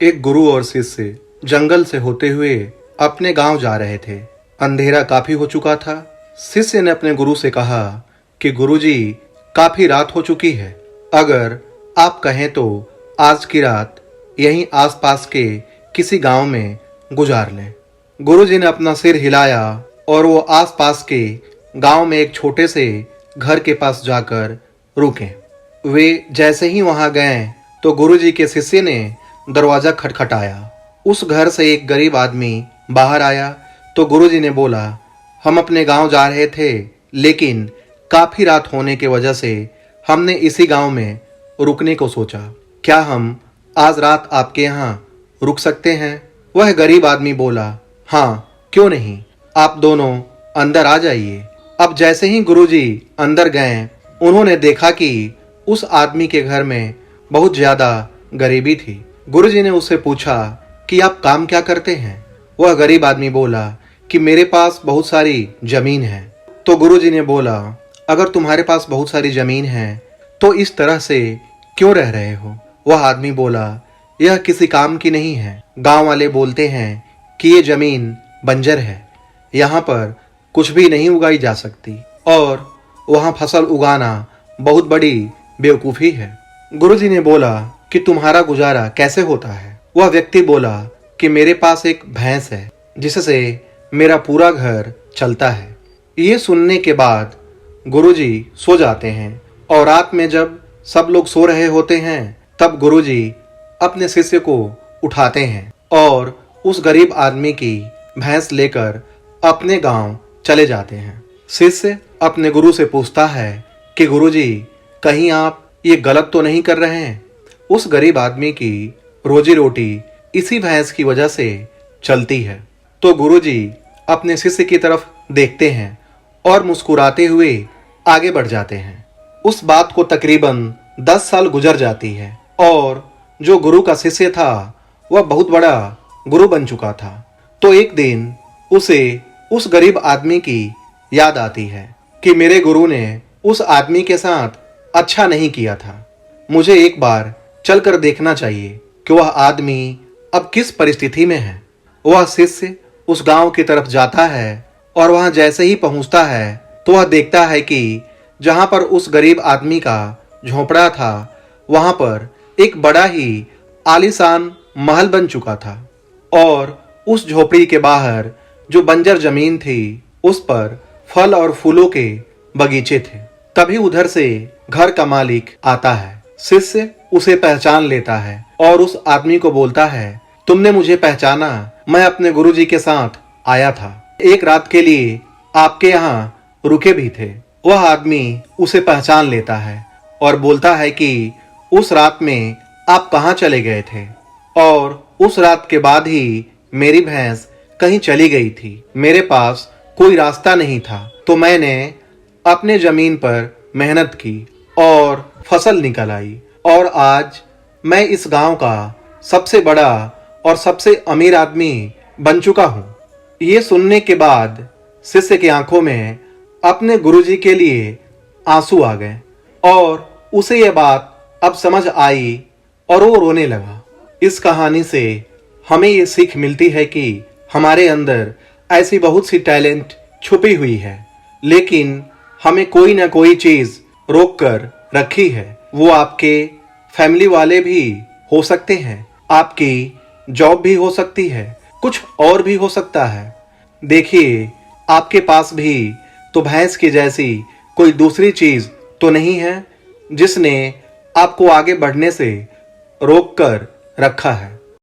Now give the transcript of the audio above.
एक गुरु और शिष्य जंगल से होते हुए अपने गांव जा रहे थे। अंधेरा काफी हो चुका था। शिष्य ने अपने गुरु से कहा कि गुरुजी, काफी रात हो चुकी है, अगर आप कहें तो आज की रात यहीं आसपास के किसी गांव में गुजार लें। गुरुजी ने अपना सिर हिलाया और वो आसपास के गांव में एक छोटे से घर के पास जाकर रुके। वे जैसे ही वहां गए तो गुरुजी के शिष्य ने दरवाजा खटखटाया। उस घर से एक गरीब आदमी बाहर आया तो गुरुजी ने बोला, हम अपने गांव जा रहे थे, लेकिन काफी रात होने की वजह से हमने इसी गांव में रुकने को सोचा। क्या हम आज रात आपके यहाँ रुक सकते हैं? वह गरीब आदमी बोला, हाँ, क्यों नहीं, आप दोनों अंदर आ जाइए। अब जैसे ही गुरुजी अंदर गए, उन्होंने देखा कि उस आदमी के घर में बहुत ज्यादा गरीबी थी। गुरुजी ने उससे पूछा कि आप काम क्या करते हैं? वह गरीब आदमी बोला कि मेरे पास बहुत सारी जमीन है। तो गुरुजी ने बोला, अगर तुम्हारे पास बहुत सारी जमीन है तो इस तरह से क्यों रह रहे हो? वह आदमी बोला, यह किसी काम की नहीं है। गांव वाले बोलते हैं कि ये जमीन बंजर है, यहाँ पर कुछ भी नहीं उगाई जा सकती और वहाँ फसल उगाना बहुत बड़ी बेवकूफ़ी है। गुरुजी ने बोला कि तुम्हारा गुजारा कैसे होता है? वह व्यक्ति बोला कि मेरे पास एक भैंस है जिससे मेरा पूरा घर चलता है। ये सुनने के बाद गुरुजी सो जाते हैं और रात में जब सब लोग सो रहे होते हैं तब गुरुजी अपने शिष्य को उठाते हैं और उस गरीब आदमी की भैंस लेकर अपने गांव चले जाते हैं। शिष्य अपने गुरु से पूछता है कि गुरुजी, कहीं आप ये गलत तो नहीं कर रहे हैं? उस गरीब आदमी की रोजी रोटी इसी भैंस की वजह से चलती है। तो गुरुजी अपने शिष्य की तरफ देखते हैं और मुस्कुराते हुए आगे बढ़ जाते हैं। उस बात को तकरीबन 10 साल गुजर जाती है और जो गुरु का शिष्य था वह बहुत बड़ा गुरु बन चुका था। तो एक दिन उसे उस गरीब आदमी की याद आती है कि मेरे गुरु ने उस आदमी के साथ अच्छा नहीं किया था। मुझे एक बार चलकर देखना चाहिए कि वह आदमी अब किस परिस्थिति में है। वह शिष्य उस गांव की तरफ जाता है और वहां जैसे ही पहुंचता है तो वह देखता है कि जहां पर उस गरीब आदमी का झोंपड़ा था वहां पर एक बड़ा ही आलीशान महल बन चुका था और उस झोपड़ी के बाहर जो बंजर जमीन थी उस पर फल और फूलों के बगीचे थे। तभी उधर से घर का मालिक आता है। शिष्य उसे पहचान लेता है और उस आदमी को बोलता है, तुमने मुझे पहचाना, मैं अपने गुरुजी के साथ आया था, एक रात के लिए आपके यहाँ रुके भी थे। वह आदमी उसे पहचान लेता है और बोलता है कि उस रात में आप कहाँ चले गए थे और उस रात के बाद ही मेरी भैंस कहीं चली गई थी। मेरे पास कोई रास्ता नहीं था तो मैंने अपने जमीन पर मेहनत की और फसल निकल आई और आज मैं इस गांव का सबसे बड़ा और सबसे अमीर आदमी बन चुका हूँ। ये सुनने के बाद शिष्य की आंखों में अपने गुरुजी के लिए आंसू आ गए और उसे यह बात अब समझ आई और वो रोने लगा। इस कहानी से हमें ये सीख मिलती है कि हमारे अंदर ऐसी बहुत सी टैलेंट छुपी हुई है, लेकिन हमें कोई ना कोई चीज रोक कर रखी है। वो आपके फैमिली वाले भी हो सकते हैं, आपकी जॉब भी हो सकती है, कुछ और भी हो सकता है। देखिए, आपके पास भी तो भैंस की जैसी कोई दूसरी चीज तो नहीं है जिसने आपको आगे बढ़ने से रोक कर रखा है।